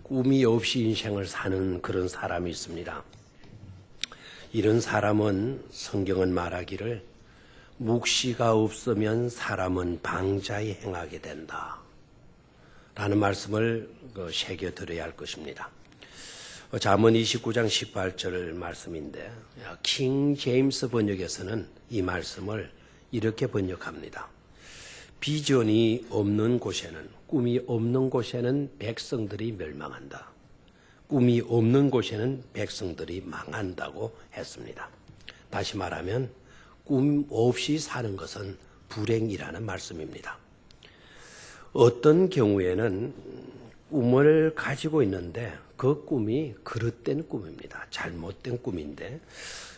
꿈이 없이 인생을 사는 그런 사람이 있습니다. 이런 사람은 성경은 말하기를 묵시가 없으면 사람은 방자히 행하게 된다 라는 말씀을 새겨들어야 할 것입니다. 잠언 29장 18절 말씀인데 킹 제임스 번역에서는 이 말씀을 이렇게 번역합니다. 비전이 없는 곳에는, 꿈이 없는 곳에는 백성들이 멸망한다. 꿈이 없는 곳에는 백성들이 망한다고 했습니다. 다시 말하면 꿈 없이 사는 것은 불행이라는 말씀입니다. 어떤 경우에는 꿈을 가지고 있는데 그 꿈이 그릇된 꿈입니다. 잘못된 꿈인데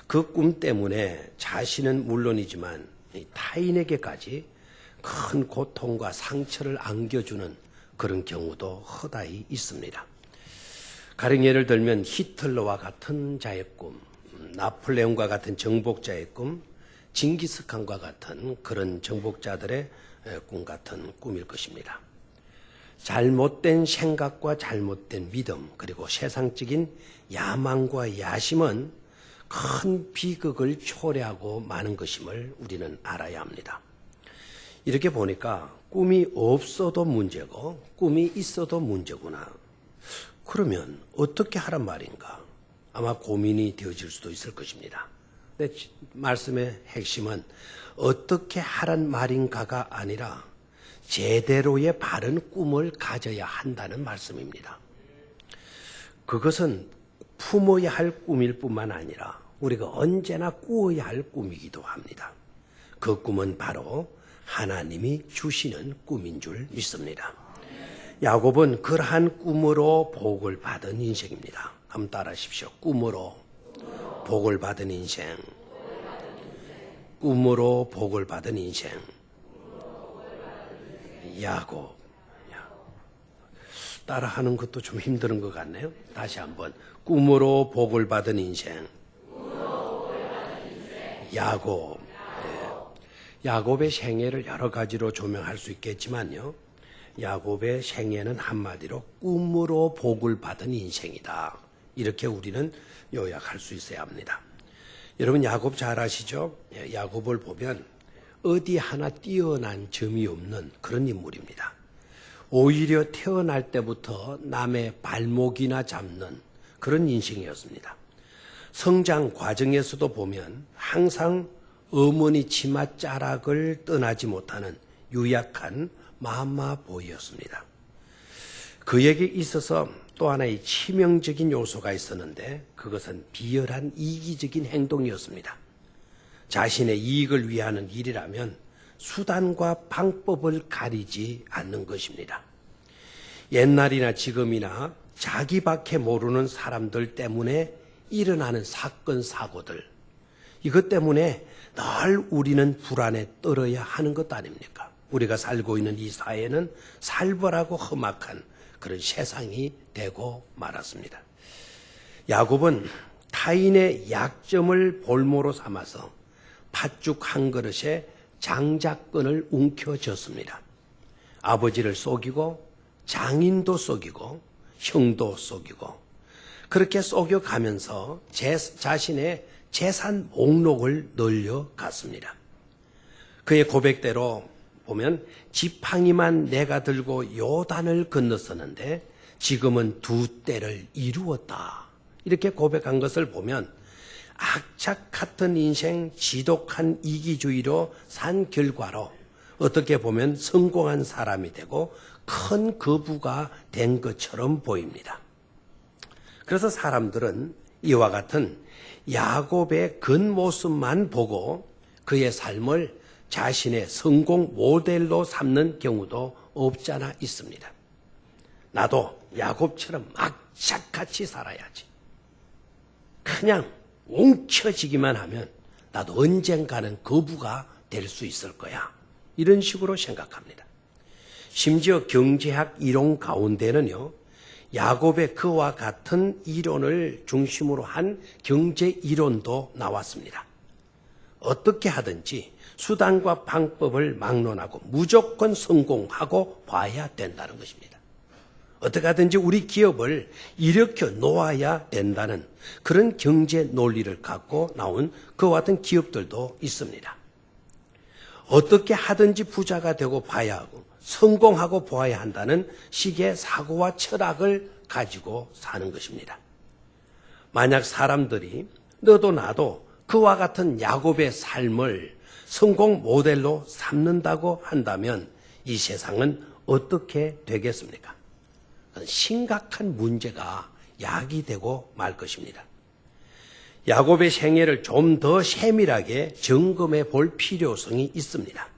그 꿈 때문에 자신은 물론이지만 타인에게까지 큰 고통과 상처를 안겨주는 그런 경우도 허다히 있습니다. 가령 예를 들면 히틀러와 같은 자의 꿈, 나폴레옹과 같은 정복자의 꿈, 징기스칸과 같은 그런 정복자들의 꿈 같은 꿈일 것입니다. 잘못된 생각과 잘못된 믿음, 그리고 세상적인 야망과 야심은 큰 비극을 초래하고 마는 것임을 우리는 알아야 합니다. 이렇게 보니까 꿈이 없어도 문제고 꿈이 있어도 문제구나. 그러면 어떻게 하란 말인가? 아마 고민이 되어질 수도 있을 것입니다. 근데 말씀의 핵심은 어떻게 하란 말인가가 아니라 제대로의 바른 꿈을 가져야 한다는 말씀입니다. 그것은 품어야 할 꿈일 뿐만 아니라 우리가 언제나 꾸어야 할 꿈이기도 합니다. 그 꿈은 바로 하나님이 주시는 꿈인 줄 믿습니다. 야곱은 그러한 꿈으로 복을 받은 인생입니다. 한번 따라하십시오. 꿈으로 복을 받은 인생. 꿈으로 복을 받은 인생. 야곱. 따라하는 것도 좀 힘든 것 같네요. 다시 한번. 꿈으로 복을 받은 인생. 야곱. 야곱의 생애를 여러 가지로 조명할 수 있겠지만요. 야곱의 생애는 한마디로 꿈으로 복을 받은 인생이다. 이렇게 우리는 요약할 수 있어야 합니다. 여러분 야곱 잘 아시죠? 야곱을 보면 어디 하나 뛰어난 점이 없는 그런 인물입니다. 오히려 태어날 때부터 남의 발목이나 잡는 그런 인생이었습니다. 성장 과정에서도 보면 항상 어머니 치맛자락을 떠나지 못하는 유약한 마마보이였습니다. 그에게 있어서 또 하나의 치명적인 요소가 있었는데 그것은 비열한 이기적인 행동이었습니다. 자신의 이익을 위하는 일이라면 수단과 방법을 가리지 않는 것입니다. 옛날이나 지금이나 자기밖에 모르는 사람들 때문에 일어나는 사건 사고들, 이것 때문에 늘 우리는 불안에 떨어야 하는 것 아닙니까? 우리가 살고 있는 이 사회는 살벌하고 험악한 그런 세상이 되고 말았습니다. 야곱은 타인의 약점을 볼모로 삼아서 팥죽 한 그릇에 장작권을 움켜쥐었습니다. 아버지를 속이고 장인도 속이고 형도 속이고 그렇게 속여가면서 자신의 재산 목록을 늘려갔습니다. 그의 고백대로 보면 지팡이만 내가 들고 요단을 건넜었는데 지금은 두 때를 이루었다. 이렇게 고백한 것을 보면 악착 같은 인생, 지독한 이기주의로 산 결과로 어떻게 보면 성공한 사람이 되고 큰 거부가 된 것처럼 보입니다. 그래서 사람들은 이와 같은 야곱의 겉모습만 보고 그의 삶을 자신의 성공 모델로 삼는 경우도 없지 않아 있습니다. 나도 야곱처럼 악착같이 살아야지. 그냥 웅켜지기만 하면 나도 언젠가는 거부가 될 수 있을 거야. 이런 식으로 생각합니다. 심지어 경제학 이론 가운데는요. 야곱의 그와 같은 이론을 중심으로 한 경제 이론도 나왔습니다. 어떻게 하든지 수단과 방법을 막론하고 무조건 성공하고 봐야 된다는 것입니다. 어떻게 하든지 우리 기업을 일으켜 놓아야 된다는 그런 경제 논리를 갖고 나온 그와 같은 기업들도 있습니다. 어떻게 하든지 부자가 되고 봐야 하고 성공하고 보아야 한다는 식의 사고와 철학을 가지고 사는 것입니다. 만약 사람들이 너도 나도 그와 같은 야곱의 삶을 성공 모델로 삼는다고 한다면 이 세상은 어떻게 되겠습니까? 심각한 문제가 야기되고 말 것입니다. 야곱의 생애를 좀 더 세밀하게 점검해 볼 필요성이 있습니다.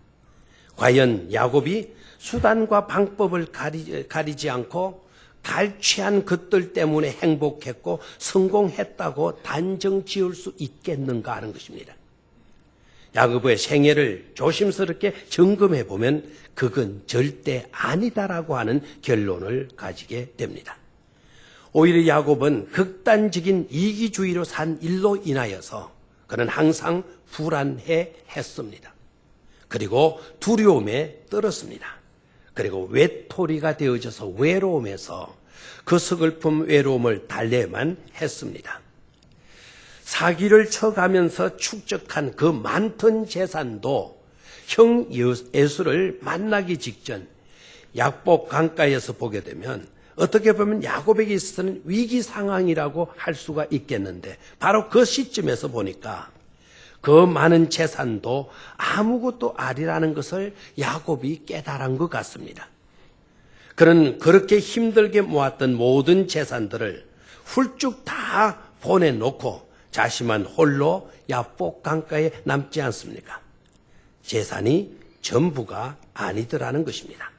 과연 야곱이 수단과 방법을 가리지 않고 갈취한 것들 때문에 행복했고 성공했다고 단정 지을 수 있겠는가 하는 것입니다. 야곱의 생애를 조심스럽게 점검해 보면 그건 절대 아니다라고 하는 결론을 가지게 됩니다. 오히려 야곱은 극단적인 이기주의로 산 일로 인하여서 그는 항상 불안해 했습니다. 그리고 두려움에 떨었습니다. 그리고 외톨이가 되어져서 외로움에서 그 서글픔 외로움을 달래만 했습니다. 사기를 쳐가면서 축적한 그 많던 재산도 형 에서를 만나기 직전 약복 강가에서 보게 되면 어떻게 보면 야곱에게 있어서는 위기 상황이라고 할 수가 있겠는데 바로 그 시점에서 보니까 그 많은 재산도 아무것도 아니라는 것을 야곱이 깨달은 것 같습니다. 그는 그렇게 힘들게 모았던 모든 재산들을 훌쭉 다 보내놓고 자신만 홀로 야복 강가에 남지 않습니까? 재산이 전부가 아니더라는 것입니다.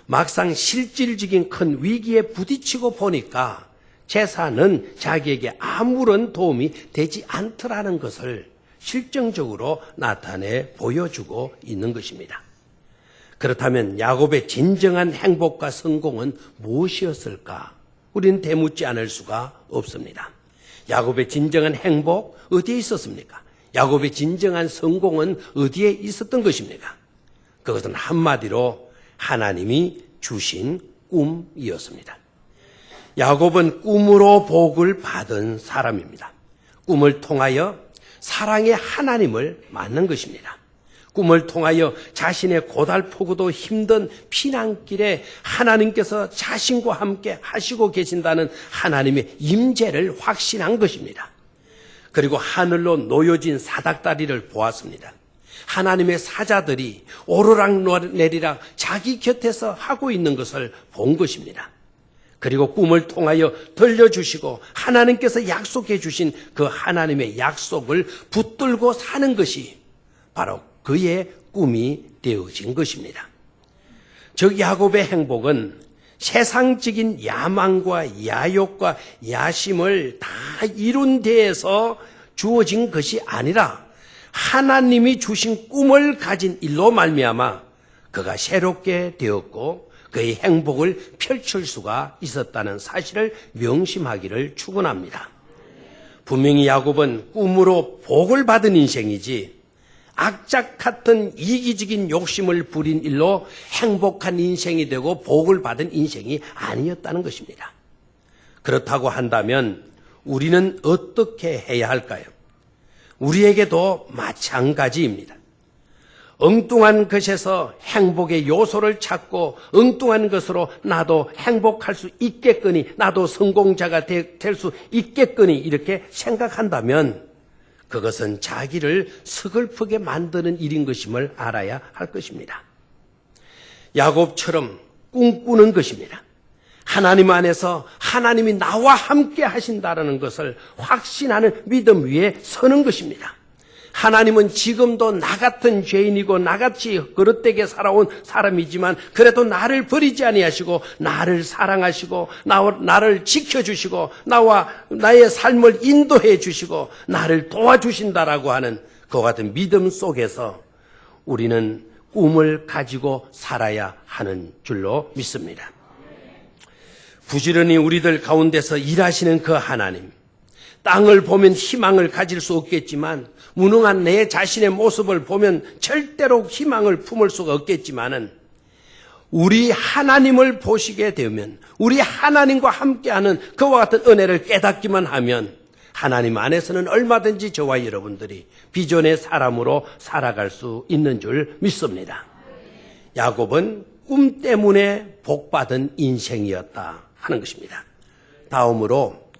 막상 실질적인 큰 위기에 부딪히고 보니까 재산은 자기에게 아무런 도움이 되지 않더라는 것을 실정적으로 나타내 보여주고 있는 것입니다. 그렇다면 야곱의 진정한 행복과 성공은 무엇이었을까? 우리는 되묻지 않을 수가 없습니다. 야곱의 진정한 행복 어디에 있었습니까? 야곱의 진정한 성공은 어디에 있었던 것입니까? 그것은 한마디로 하나님이 주신 꿈이었습니다. 야곱은 꿈으로 복을 받은 사람입니다. 꿈을 통하여 사랑의 하나님을 만난 것입니다. 꿈을 통하여 자신의 고달프고도 힘든 피난길에 하나님께서 자신과 함께 하시고 계신다는 하나님의 임재를 확신한 것입니다. 그리고 하늘로 놓여진 사닥다리를 보았습니다. 하나님의 사자들이 오르락 내리락 자기 곁에서 하고 있는 것을 본 것입니다. 그리고 꿈을 통하여 들려주시고 하나님께서 약속해 주신 그 하나님의 약속을 붙들고 사는 것이 바로 그의 꿈이 되어진 것입니다. 즉 야곱의 행복은 세상적인 야망과 야욕과 야심을 다 이룬 데에서 주어진 것이 아니라 하나님이 주신 꿈을 가진 일로 말미암아 그가 새롭게 되었고 그의 행복을 펼칠 수가 있었다는 사실을 명심하기를 축원합니다. 분명히 야곱은 꿈으로 복을 받은 인생이지 악착 같은 이기적인 욕심을 부린 일로 행복한 인생이 되고 복을 받은 인생이 아니었다는 것입니다. 그렇다고 한다면 우리는 어떻게 해야 할까요? 우리에게도 마찬가지입니다. 엉뚱한 것에서 행복의 요소를 찾고 엉뚱한 것으로 나도 행복할 수 있겠거니 나도 성공자가 될 수 있겠거니 이렇게 생각한다면 그것은 자기를 서글프게 만드는 일인 것임을 알아야 할 것입니다. 야곱처럼 꿈꾸는 것입니다. 하나님 안에서 하나님이 나와 함께 하신다는 것을 확신하는 믿음 위에 서는 것입니다. 하나님은 지금도 나 같은 죄인이고 나같이 그릇되게 살아온 사람이지만 그래도 나를 버리지 아니하시고 나를 사랑하시고 나를 지켜주시고 나와 나의 삶을 인도해 주시고 나를 도와주신다라고 하는 그와 같은 믿음 속에서 우리는 꿈을 가지고 살아야 하는 줄로 믿습니다. 부지런히 우리들 가운데서 일하시는 그 하나님, 땅을 보면 희망을 가질 수 없겠지만 무능한 내 자신의 모습을 보면 절대로 희망을 품을 수가 없겠지만은 우리 하나님을 보시게 되면, 우리 하나님과 함께하는 그와 같은 은혜를 깨닫기만 하면 하나님 안에서는 얼마든지 저와 여러분들이 비전의 사람으로 살아갈 수 있는 줄 믿습니다. 야곱은 꿈 때문에 복받은 인생이었다 하는 것입니다. 다음으로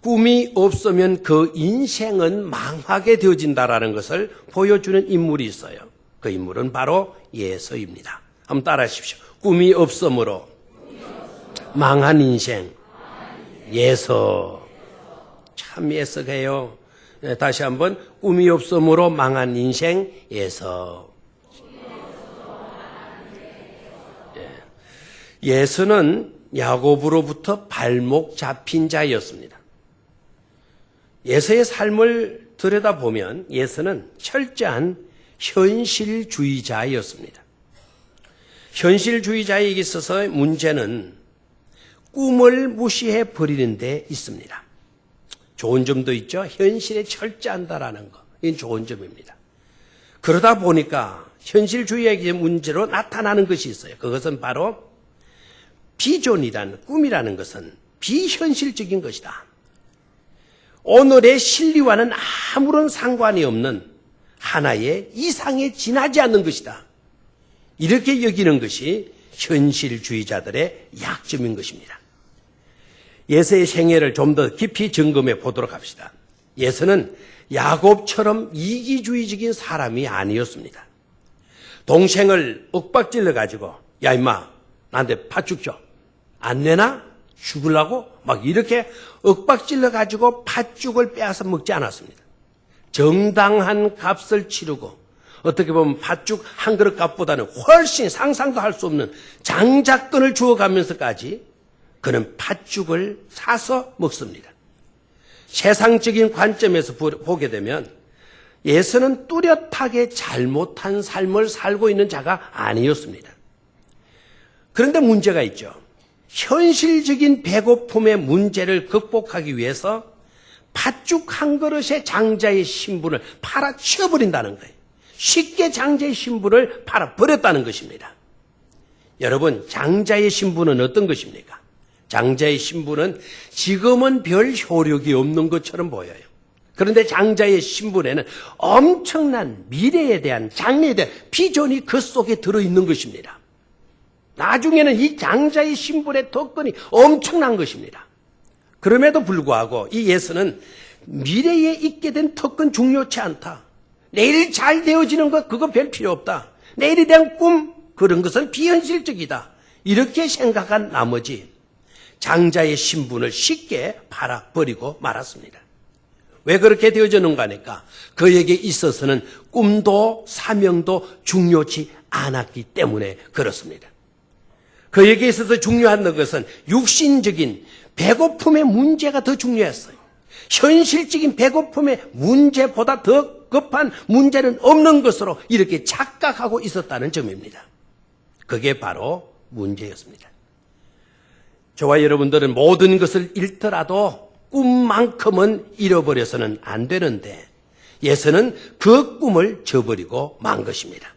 꿈이 없으면 그 인생은 망하게 되어진다라는 것을 보여주는 인물이 있어요. 그 인물은 바로 예서입니다. 한번 따라하십시오. 꿈이 없으므로 망한 인생, 예서. 참 예석해요. 다시 한번, 꿈이 없으므로 망한 인생, 예서. 예서는 야곱으로부터 발목 잡힌 자였습니다. 예서의 삶을 들여다보면 예서는 철저한 현실주의자였습니다. 현실주의자에게 있어서 문제는 꿈을 무시해 버리는 데 있습니다. 좋은 점도 있죠. 현실에 철저한다라는 거. 이건 좋은 점입니다. 그러다 보니까 현실주의에게 문제로 나타나는 것이 있어요. 그것은 바로 비전이라는, 꿈이라는 것은 비현실적인 것이다. 오늘의 실리와는 아무런 상관이 없는 하나의 이상에 지나지 않는 것이다. 이렇게 여기는 것이 현실주의자들의 약점인 것입니다. 예서의 생애를 좀 더 깊이 점검해 보도록 합시다. 예서는 야곱처럼 이기주의적인 사람이 아니었습니다. 동생을 윽박질러 가지고, 야 임마 나한테 팥죽 줘. 안 내나? 죽으려고? 막 이렇게 윽박질러 가지고 팥죽을 빼앗아 먹지 않았습니다. 정당한 값을 치르고, 어떻게 보면 팥죽 한 그릇 값보다는 훨씬 상상도 할 수 없는 장작권을 주어가면서까지 그는 팥죽을 사서 먹습니다. 세상적인 관점에서 보게 되면 예서는 뚜렷하게 잘못한 삶을 살고 있는 자가 아니었습니다. 그런데 문제가 있죠. 현실적인 배고픔의 문제를 극복하기 위해서 팥죽 한 그릇의 장자의 신분을 팔아치워버린다는 거예요. 쉽게 장자의 신분을 팔아버렸다는 것입니다. 여러분, 장자의 신분은 어떤 것입니까? 장자의 신분은 지금은 별 효력이 없는 것처럼 보여요. 그런데 장자의 신분에는 엄청난 미래에 대한, 장래에 대한 비전이 그 속에 들어있는 것입니다. 나중에는 이 장자의 신분의 특권이 엄청난 것입니다. 그럼에도 불구하고 이 예서는 미래에 있게 된 특권 중요치 않다. 내일 잘 되어지는 것, 그거 별 필요 없다. 내일에 대한 꿈, 그런 것은 비현실적이다. 이렇게 생각한 나머지 장자의 신분을 쉽게 팔아버리고 말았습니다. 왜 그렇게 되어졌는가 하니까 그에게 있어서는 꿈도 사명도 중요치 않았기 때문에 그렇습니다. 그에게 있어서 중요한 것은 육신적인 배고픔의 문제가 더 중요했어요. 현실적인 배고픔의 문제보다 더 급한 문제는 없는 것으로 이렇게 착각하고 있었다는 점입니다. 그게 바로 문제였습니다. 저와 여러분들은 모든 것을 잃더라도 꿈만큼은 잃어버려서는 안 되는데 예서는 그 꿈을 저버리고 만 것입니다.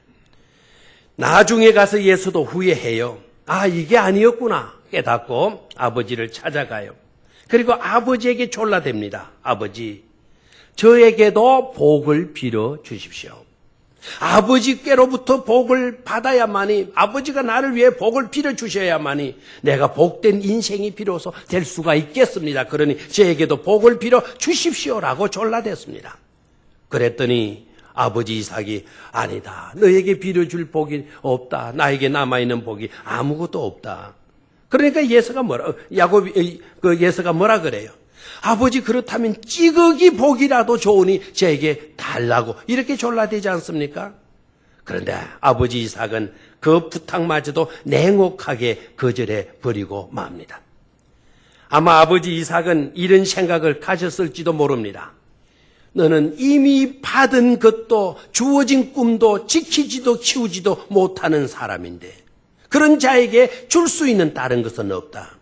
나중에 가서 예서도 후회해요. 아, 이게 아니었구나 깨닫고 아버지를 찾아가요. 그리고 아버지에게 졸라댑니다. 아버지, 저에게도 복을 빌어 주십시오. 아버지께로부터 복을 받아야만이, 아버지가 나를 위해 복을 빌어 주셔야만이 내가 복된 인생이 비로소 될 수가 있겠습니다. 그러니 저에게도 복을 빌어 주십시오라고 졸라댔습니다. 그랬더니 아버지 이삭이 아니다. 너에게 빌어줄 복이 없다. 나에게 남아있는 복이 아무것도 없다. 그러니까 예서가 뭐라 그래요? 아버지 그렇다면 찌꺼기 복이라도 좋으니 저에게 달라고 이렇게 졸라대지 않습니까? 그런데 아버지 이삭은 그 부탁마저도 냉혹하게 거절해 버리고 맙니다. 아마 아버지 이삭은 이런 생각을 가졌을지도 모릅니다. 너는 이미 받은 것도 주어진 꿈도 지키지도 키우지도 못하는 사람인데 그런 자에게 줄 수 있는 다른 것은 없다.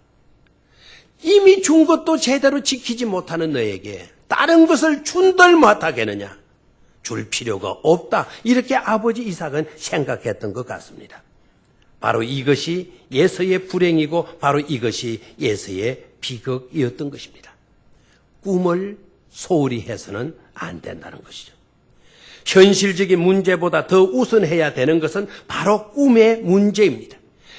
이미 준 것도 제대로 지키지 못하는 너에게 다른 것을 준들 못하겠느냐? 줄 필요가 없다. 이렇게 아버지 이삭은 생각했던 것 같습니다. 바로 이것이 예서의 불행이고 바로 이것이 예서의 비극이었던 것입니다. 꿈을 소홀히 해서는 안 된다는 것이죠. 현실적인 문제보다 더 우선해야 되는 것은 바로 꿈의 문제입니다.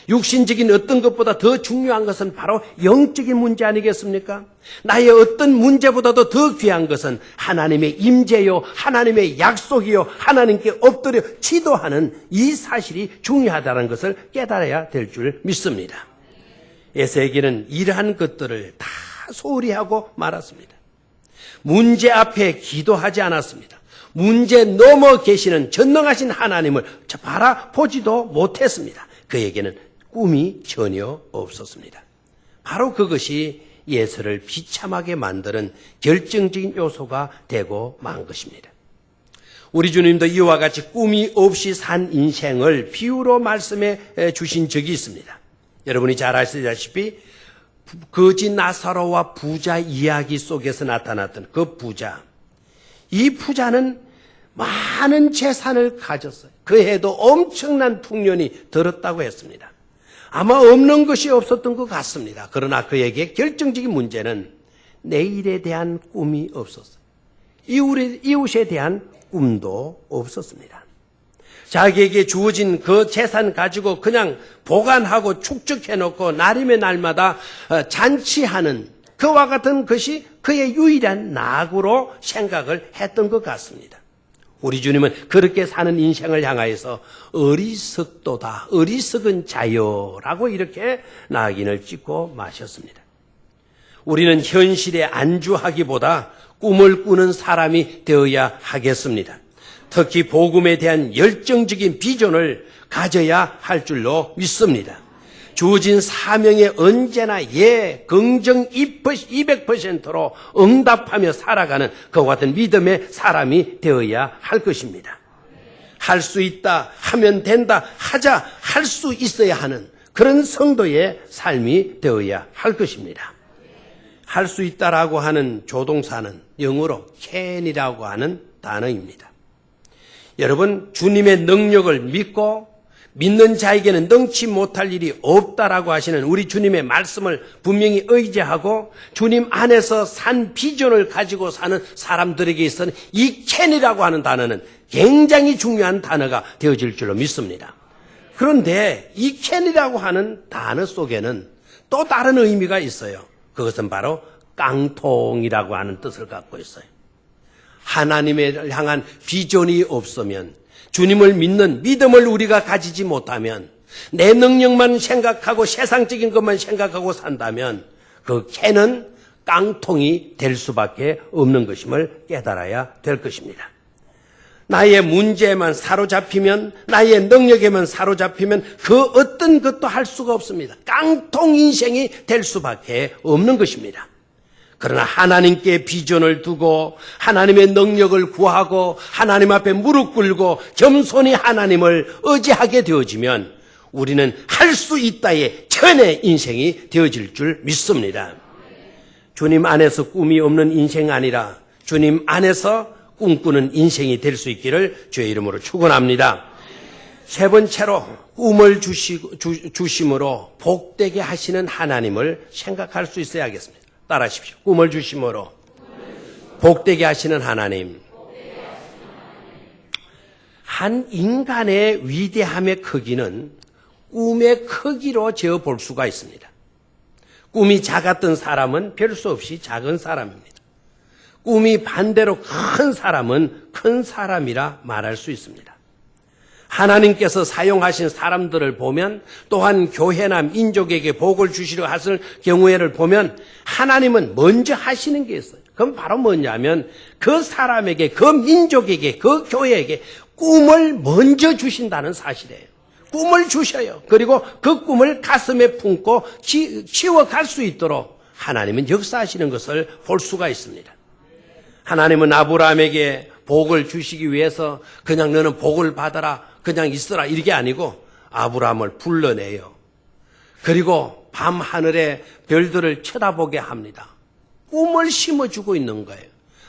육신적인 어떤 것보다 더 중요한 것은 바로 영적인 문제 아니겠습니까? 나의 어떤 문제보다도 더 귀한 것은 하나님의 임재요, 하나님의 약속이요, 하나님께 엎드려 기도하는 이 사실이 중요하다는 것을 깨달아야 될 줄 믿습니다. 에세기는 이러한 것들을 다 소홀히 하고 말았습니다. 문제 앞에 기도하지 않았습니다. 문제 넘어 계시는 전능하신 하나님을 바라보지도 못했습니다. 그에게는 꿈이 전혀 없었습니다. 바로 그것이 예서를 비참하게 만드는 결정적인 요소가 되고 만 것입니다. 우리 주님도 이와 같이 꿈이 없이 산 인생을 비유로 말씀해 주신 적이 있습니다. 여러분이 잘 아시다시피 거지 나사로와 부자 이야기 속에서 나타났던 그 부자, 이 부자는 많은 재산을 가졌어요. 그 해도 엄청난 풍년이 들었다고 했습니다. 아마 없는 것이 없었던 것 같습니다. 그러나 그에게 결정적인 문제는 내일에 대한 꿈이 없었어요. 이웃에 대한 꿈도 없었습니다. 자기에게 주어진 그 재산 가지고 그냥 보관하고 축적해놓고 날이면 날마다 잔치하는 그와 같은 것이 그의 유일한 낙으로 생각을 했던 것 같습니다. 우리 주님은 그렇게 사는 인생을 향하여서 어리석도다, 어리석은 자여라고 이렇게 낙인을 찍고 마셨습니다. 우리는 현실에 안주하기보다 꿈을 꾸는 사람이 되어야 하겠습니다. 특히 복음에 대한 열정적인 비전을 가져야 할 줄로 믿습니다. 주어진 사명에 언제나 긍정 200%로 응답하며 살아가는 그와 같은 믿음의 사람이 되어야 할 것입니다. 할 수 있다, 하면 된다, 하자, 할 수 있어야 하는 그런 성도의 삶이 되어야 할 것입니다. 할 수 있다라고 하는 조동사는 영어로 can이라고 하는 단어입니다. 여러분, 주님의 능력을 믿는 자에게는 능치 못할 일이 없다라고 하시는 우리 주님의 말씀을 분명히 의지하고 주님 안에서 산 비전을 가지고 사는 사람들에게 있어서는 이 can이라고 하는 단어는 굉장히 중요한 단어가 되어질 줄로 믿습니다. 그런데 이 can이라고 하는 단어 속에는 또 다른 의미가 있어요. 그것은 바로 깡통이라고 하는 뜻을 갖고 있어요. 하나님을 향한 비전이 없으면, 주님을 믿는 믿음을 우리가 가지지 못하면, 내 능력만 생각하고 세상적인 것만 생각하고 산다면 그 can은 깡통이 될 수밖에 없는 것임을 깨달아야 될 것입니다. 나의 문제에만 사로잡히면, 나의 능력에만 사로잡히면 그 어떤 것도 할 수가 없습니다. 깡통 인생이 될 수밖에 없는 것입니다. 그러나 하나님께 비전을 두고 하나님의 능력을 구하고 하나님 앞에 무릎 꿇고 겸손히 하나님을 의지하게 되어지면 우리는 할 수 있다의 천의 인생이 되어질 줄 믿습니다. 주님 안에서 꿈이 없는 인생이 아니라 주님 안에서 꿈꾸는 인생이 될 수 있기를 주의 이름으로 축원합니다. 세 번째로 꿈을 주심으로 복되게 하시는 하나님을 생각할 수 있어야겠습니다. 따라하십시오. 꿈을 주심으로 복되게 하시는 하나님. 한 인간의 위대함의 크기는 꿈의 크기로 재어볼 수가 있습니다. 꿈이 작았던 사람은 별 수 없이 작은 사람입니다. 꿈이 반대로 큰 사람은 큰 사람이라 말할 수 있습니다. 하나님께서 사용하신 사람들을 보면, 또한 교회나 민족에게 복을 주시려 하실 경우에를 보면 하나님은 먼저 하시는 게 있어요. 그건 바로 뭐냐면 그 사람에게, 그 민족에게, 그 교회에게 꿈을 먼저 주신다는 사실이에요. 꿈을 주셔요. 그리고 그 꿈을 가슴에 품고 키워갈 수 있도록 하나님은 역사하시는 것을 볼 수가 있습니다. 하나님은 아브라함에게 복을 주시기 위해서 그냥 너는 복을 받아라, 그냥 있어라 이게 아니고 아브라함을 불러내요. 그리고 밤 하늘에 별들을 쳐다보게 합니다. 꿈을 심어주고 있는 거예요.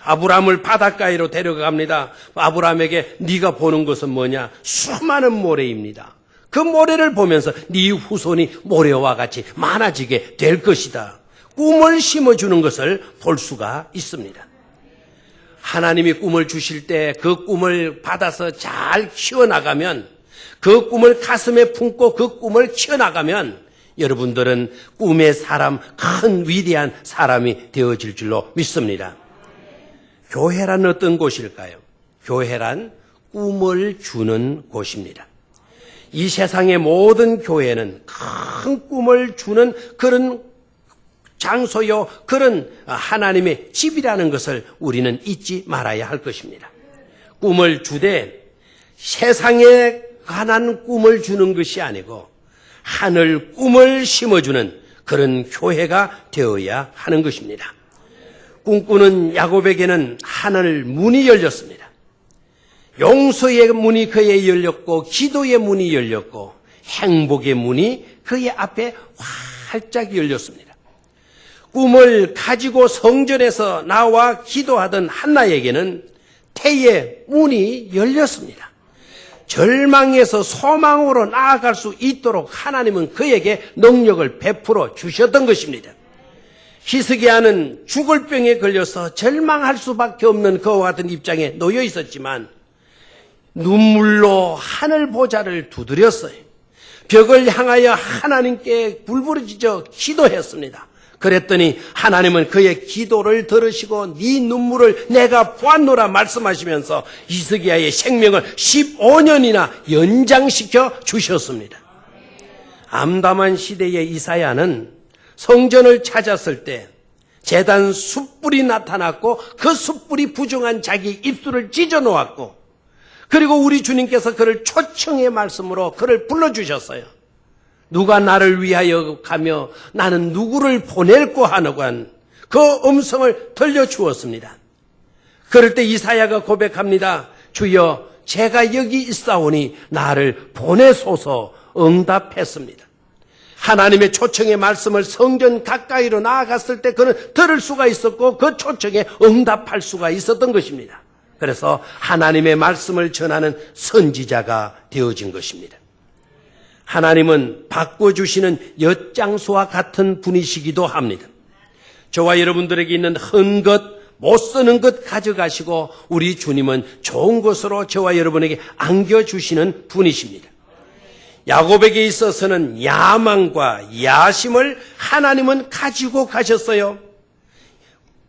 아브라함을 바닷가에로 데려갑니다. 아브라함에게 네가 보는 것은 뭐냐? 수많은 모래입니다. 그 모래를 보면서 네 후손이 모래와 같이 많아지게 될 것이다. 꿈을 심어주는 것을 볼 수가 있습니다. 하나님이 꿈을 주실 때 그 꿈을 받아서 잘 키워나가면, 그 꿈을 가슴에 품고 그 꿈을 키워나가면 여러분들은 꿈의 사람, 큰 위대한 사람이 되어질 줄로 믿습니다. 교회란 어떤 곳일까요? 교회란 꿈을 주는 곳입니다. 이 세상의 모든 교회는 큰 꿈을 주는 그런 장소요, 그런 하나님의 집이라는 것을 우리는 잊지 말아야 할 것입니다. 꿈을 주되 세상에 관한 꿈을 주는 것이 아니고 하늘 꿈을 심어주는 그런 교회가 되어야 하는 것입니다. 꿈꾸는 야곱에게는 하늘 문이 열렸습니다. 용서의 문이 그에 열렸고, 기도의 문이 열렸고, 행복의 문이 그의 앞에 활짝 열렸습니다. 꿈을 가지고 성전에서 나와 기도하던 한나에게는 태의 문이 열렸습니다. 절망에서 소망으로 나아갈 수 있도록 하나님은 그에게 능력을 베풀어 주셨던 것입니다. 히스기야는 죽을 병에 걸려서 절망할 수밖에 없는 그와 같은 입장에 놓여 있었지만 눈물로 하늘 보좌를 두드렸어요. 벽을 향하여 하나님께 불부러지져 기도했습니다. 그랬더니 하나님은 그의 기도를 들으시고 네 눈물을 내가 보았노라 말씀하시면서 히스기야의 생명을 15년이나 연장시켜 주셨습니다. 암담한 시대의 이사야는 성전을 찾았을 때 제단 숯불이 나타났고 그 숯불이 부정한 자기 입술을 찢어 놓았고, 그리고 우리 주님께서 그를 초청의 말씀으로 그를 불러주셨어요. 누가 나를 위하여 가며 나는 누구를 보낼고 하노고 한 그 음성을 들려주었습니다. 그럴 때 이사야가 고백합니다. 주여, 제가 여기 있사오니 나를 보내소서 응답했습니다. 하나님의 초청의 말씀을 성전 가까이로 나아갔을 때 그는 들을 수가 있었고 그 초청에 응답할 수가 있었던 것입니다. 그래서 하나님의 말씀을 전하는 선지자가 되어진 것입니다. 하나님은 바꿔주시는 엿장수와 같은 분이시기도 합니다. 저와 여러분들에게 있는 헌 것, 못 쓰는 것 가져가시고 우리 주님은 좋은 것으로 저와 여러분에게 안겨주시는 분이십니다. 야곱에게 있어서는 야망과 야심을 하나님은 가지고 가셨어요.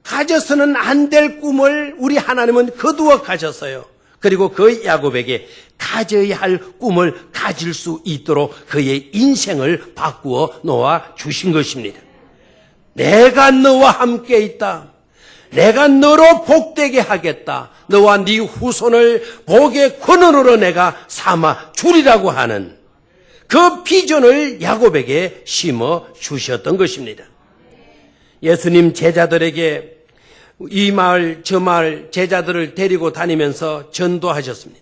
가져서는 안 될 꿈을 우리 하나님은 거두어 가셨어요. 그리고 그 야곱에게 가져야 할 꿈을 가질 수 있도록 그의 인생을 바꾸어 놓아 주신 것입니다. 내가 너와 함께 있다. 내가 너로 복되게 하겠다. 너와 네 후손을 복의 근원으로 내가 삼아 주리라고 하는 그 비전을 야곱에게 심어 주셨던 것입니다. 예수님 제자들에게 이 마을 저 마을 제자들을 데리고 다니면서 전도하셨습니다.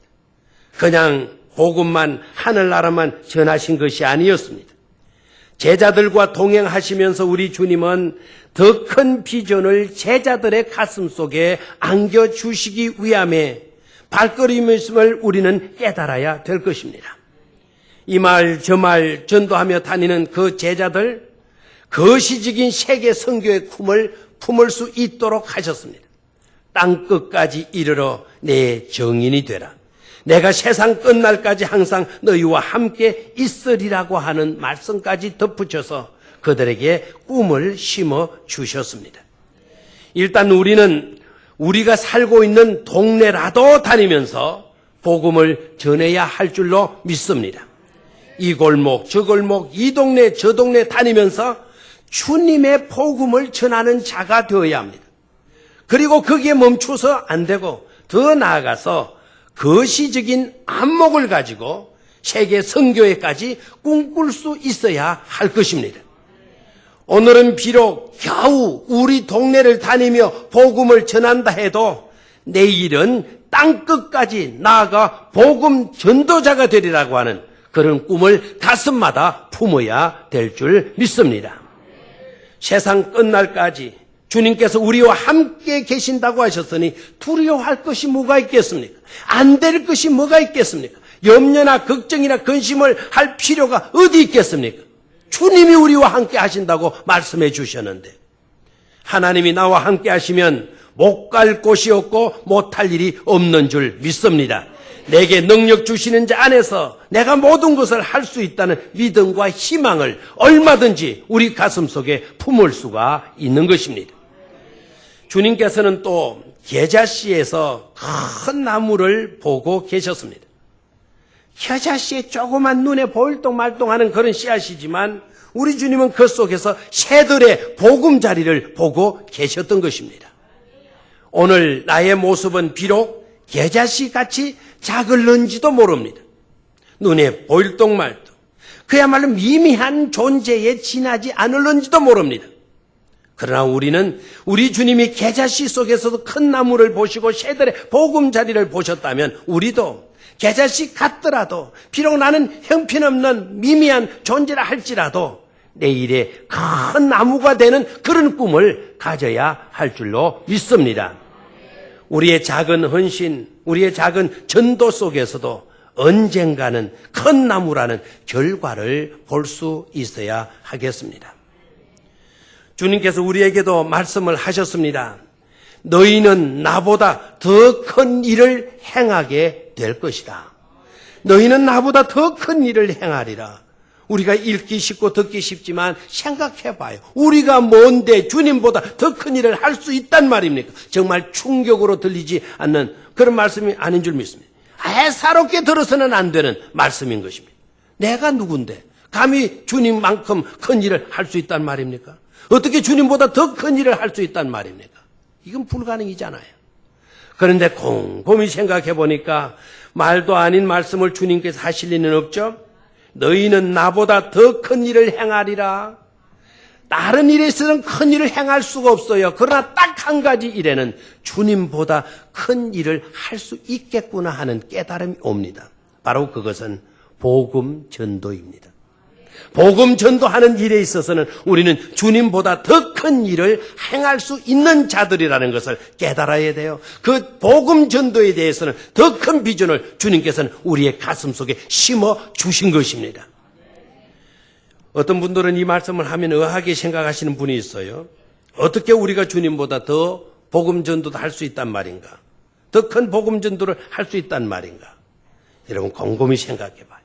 그냥 복음만, 하늘나라만 전하신 것이 아니었습니다. 제자들과 동행하시면서 우리 주님은 더 큰 비전을 제자들의 가슴 속에 안겨주시기 위함에 발걸음임을 우리는 깨달아야 될 것입니다. 이 말 저 말 전도하며 다니는 그 제자들, 거시적인 세계 선교의 꿈을 품을 수 있도록 하셨습니다. 땅끝까지 이르러 내 정인이 되라. 내가 세상 끝날까지 항상 너희와 함께 있으리라고 하는 말씀까지 덧붙여서 그들에게 꿈을 심어 주셨습니다. 일단 우리는 우리가 살고 있는 동네라도 다니면서 복음을 전해야 할 줄로 믿습니다. 이 골목 저 골목 이 동네 저 동네 다니면서 주님의 복음을 전하는 자가 되어야 합니다. 그리고 거기에 멈춰서 안 되고 더 나아가서 거시적인 안목을 가지고 세계 선교회까지 꿈꿀 수 있어야 할 것입니다. 오늘은 비록 겨우 우리 동네를 다니며 복음을 전한다 해도 내일은 땅끝까지 나아가 복음 전도자가 되리라고 하는 그런 꿈을 가슴마다 품어야 될 줄 믿습니다. 세상 끝날까지 주님께서 우리와 함께 계신다고 하셨으니 두려워할 것이 뭐가 있겠습니까? 안 될 것이 뭐가 있겠습니까? 염려나 걱정이나 근심을 할 필요가 어디 있겠습니까? 주님이 우리와 함께 하신다고 말씀해 주셨는데, 하나님이 나와 함께 하시면 못 갈 곳이 없고 못할 일이 없는 줄 믿습니다. 내게 능력 주시는 자 안에서 내가 모든 것을 할 수 있다는 믿음과 희망을 얼마든지 우리 가슴 속에 품을 수가 있는 것입니다. 주님께서는 또 겨자씨에서 큰 나무를 보고 계셨습니다. 겨자씨의 조그만 눈에 보일동말동하는 그런 씨앗이지만 우리 주님은 그 속에서 새들의 보금자리를 보고 계셨던 것입니다. 오늘 나의 모습은 비록 겨자씨 같이 작을는지도 모릅니다. 눈에 보일동말동, 그야말로 미미한 존재에 지나지 않을는지도 모릅니다. 그러나 우리는 우리 주님이 겨자씨 속에서도 큰 나무를 보시고 새들의 보금자리를 보셨다면 우리도 겨자씨 같더라도, 비록 나는 형편없는 미미한 존재라 할지라도 내일의 큰 나무가 되는 그런 꿈을 가져야 할 줄로 믿습니다. 우리의 작은 헌신, 우리의 작은 전도 속에서도 언젠가는 큰 나무라는 결과를 볼 수 있어야 하겠습니다. 주님께서 우리에게도 말씀을 하셨습니다. 너희는 나보다 더 큰 일을 행하게 될 것이다. 너희는 나보다 더 큰 일을 행하리라. 우리가 읽기 쉽고 듣기 쉽지만 생각해봐요. 우리가 뭔데 주님보다 더 큰 일을 할 수 있단 말입니까? 정말 충격으로 들리지 않는 그런 말씀이 아닌 줄 믿습니다. 애사롭게 들어서는 안 되는 말씀인 것입니다. 내가 누군데 감히 주님만큼 큰 일을 할 수 있단 말입니까? 어떻게 주님보다 더 큰 일을 할 수 있단 말입니까? 이건 불가능이잖아요. 그런데 곰곰이 생각해 보니까 말도 아닌 말씀을 주님께서 하실 리는 없죠. 너희는 나보다 더 큰 일을 행하리라. 다른 일에 있어서는 큰 일을 행할 수가 없어요. 그러나 딱 한 가지 일에는 주님보다 큰 일을 할 수 있겠구나 하는 깨달음이 옵니다. 바로 그것은 복음 전도입니다. 복음 전도하는 일에 있어서는 우리는 주님보다 더 큰 일을 행할 수 있는 자들이라는 것을 깨달아야 돼요. 그 복음 전도에 대해서는 더 큰 비전을 주님께서는 우리의 가슴 속에 심어 주신 것입니다. 어떤 분들은 이 말씀을 하면 의아하게 생각하시는 분이 있어요. 어떻게 우리가 주님보다 더 복음 전도도 할 수 있단 말인가? 더 큰 복음 전도를 할 수 있단 말인가? 여러분 곰곰이 생각해 봐요.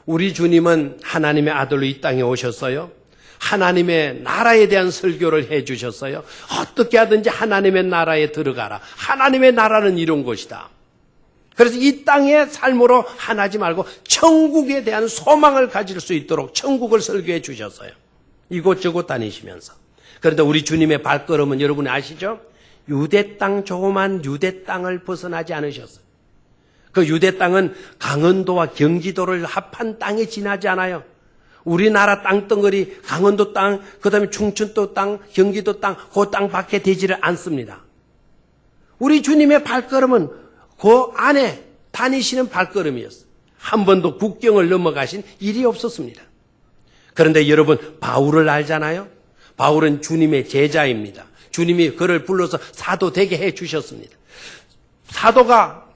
우리 주님은 하나님의 아들로 이 땅에 오셨어요. 하나님의 나라에 대한 설교를 해 주셨어요. 어떻게 하든지 하나님의 나라에 들어가라. 하나님의 나라는 이런 것이다. 그래서 이 땅의 삶으로 하나지 말고 천국에 대한 소망을 가질 수 있도록 천국을 설교해 주셨어요. 이곳저곳 다니시면서. 그런데 우리 주님의 발걸음은 여러분이 아시죠? 유대 땅, 조그만 유대 땅을 벗어나지 않으셨어요. 그 유대 땅은 강원도와 경기도를 합한 땅에 지나지 않아요. 우리나라 땅덩어리, 강원도 땅, 그 다음에 충청도 땅, 경기도 땅, 그 땅 밖에 되지를 않습니다. 우리 주님의 발걸음은 그 안에 다니시는 발걸음이었어요. 한 번도 국경을 넘어가신 일이 없었습니다. 그런데 여러분, 바울을 알잖아요? 바울은 주님의 제자입니다. 주님이 그를 불러서 사도 되게 해 주셨습니다.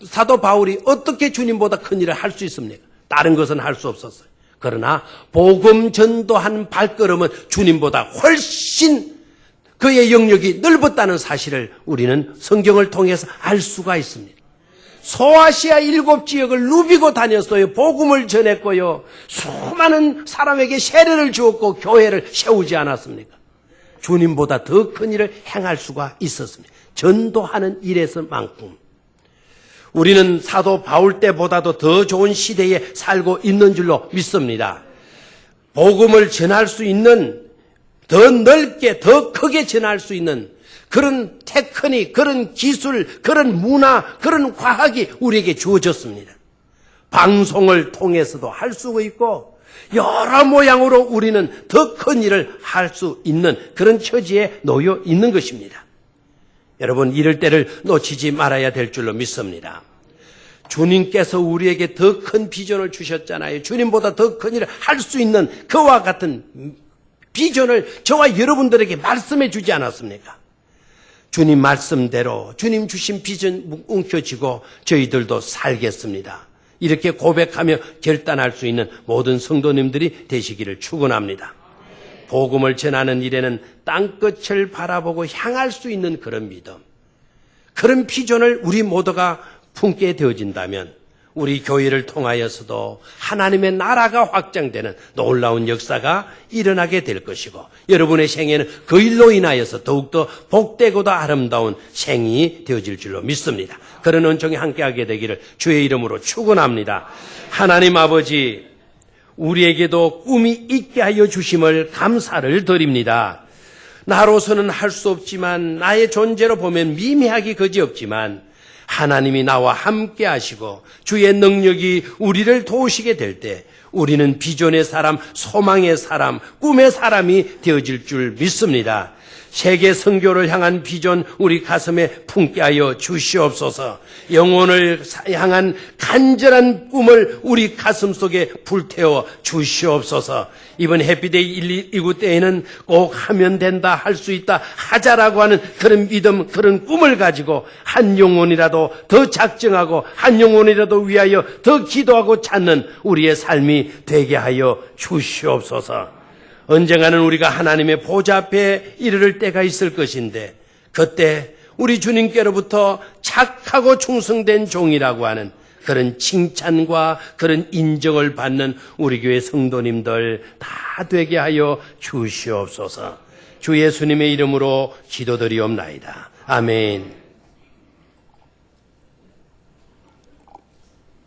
사도 바울이 어떻게 주님보다 큰 일을 할 수 있습니까? 다른 것은 할 수 없었어요. 그러나 복음 전도한 발걸음은 주님보다 훨씬 그의 영역이 넓었다는 사실을 우리는 성경을 통해서 알 수가 있습니다. 소아시아 7지역을 누비고 다녔어요. 복음을 전했고요. 수많은 사람에게 세례를 주었고 교회를 세우지 않았습니까? 주님보다 더 큰 일을 행할 수가 있었습니다. 전도하는 일에서만큼. 우리는 사도 바울 때보다도 더 좋은 시대에 살고 있는 줄로 믿습니다. 복음을 전할 수 있는, 더 넓게, 더 크게 전할 수 있는 그런 테크닉, 그런 기술, 그런 문화, 그런 과학이 우리에게 주어졌습니다. 방송을 통해서도 할 수 있고 여러 모양으로 우리는 더 큰 일을 할 수 있는 그런 처지에 놓여 있는 것입니다. 여러분, 이럴 때를 놓치지 말아야 될 줄로 믿습니다. 주님께서 우리에게 더 큰 비전을 주셨잖아요. 주님보다 더 큰 일을 할 수 있는 그와 같은 비전을 저와 여러분들에게 말씀해 주지 않았습니까? 주님 말씀대로 주님 주신 비전 움켜쥐고 저희들도 살겠습니다. 이렇게 고백하며 결단할 수 있는 모든 성도님들이 되시기를 축원합니다. 복음을 전하는 일에는 땅끝을 바라보고 향할 수 있는 그런 믿음, 그런 비전을 우리 모두가 품게 되어진다면 우리 교회를 통하여서도 하나님의 나라가 확장되는 놀라운 역사가 일어나게 될 것이고, 여러분의 생애는 그 일로 인하여서 더욱더 복되고도 아름다운 생이 되어질 줄로 믿습니다. 그런 은총이 함께하게 되기를 주의 이름으로 축원합니다. 하나님 아버지, 우리에게도 꿈이 있게 하여 주심을 감사를 드립니다. 나로서는 할 수 없지만, 나의 존재로 보면 미미하기 그지없지만 하나님이 나와 함께 하시고 주의 능력이 우리를 도우시게 될 때 우리는 비전의 사람, 소망의 사람, 꿈의 사람이 되어질 줄 믿습니다. 세계 선교를 향한 비전 우리 가슴에 품게 하여 주시옵소서. 영혼을 향한 간절한 꿈을 우리 가슴 속에 불태워 주시옵소서. 이번 해피데이 129 때에는 꼭 하면 된다, 할 수 있다, 하자라고 하는 그런 믿음, 그런 꿈을 가지고 한 영혼이라도 더 작정하고 한 영혼이라도 위하여 더 기도하고 찾는 우리의 삶이 되게 하여 주시옵소서. 언젠가는 우리가 하나님의 보좌 앞에 이르를 때가 있을 것인데, 그때 우리 주님께로부터 착하고 충성된 종이라고 하는 그런 칭찬과 그런 인정을 받는 우리 교회 성도님들 다 되게 하여 주시옵소서. 주 예수님의 이름으로 기도드리옵나이다. 아멘.